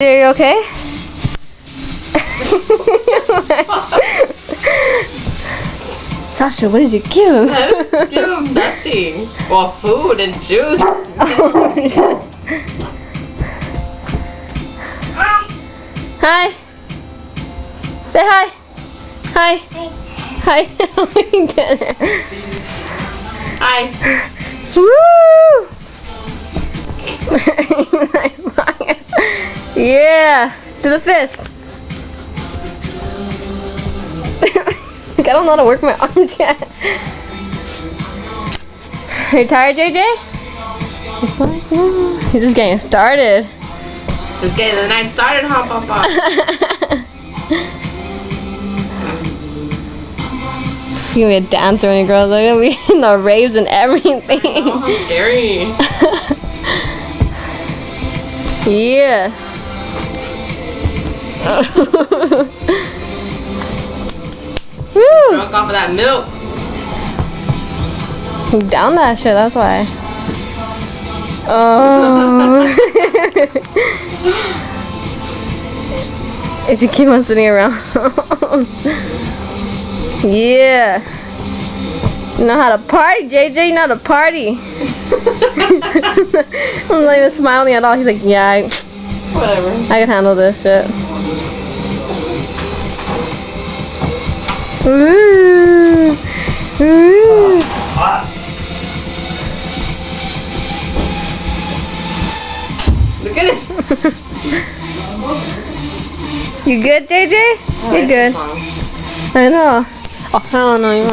Are you okay? Sasha, what did you give him? I didn't give him nothing. Well, food and juice. Hi. Say hi. Hi. Hi. Hi. Woo! Yeah. Do the fist. I don't know how to work my arms yet. Are you tired, JJ? He's just getting started. Just getting the night started, huh, Papa? He's gonna be a dancer when he grows up. He's gonna be in the raves and everything. Oh, how scary. Yeah. Woo! Drunk off of that milk. Down that shit, that's why. Oh. If you keep on sitting around. Yeah. You know how to party, JJ. You know how to party. I'm not even smiling at all. He's like, yeah, Whatever. I can handle this shit. Ooh. Ooh. Look at it. You good, JJ? Oh, You're good. I know. Oh, hell no. You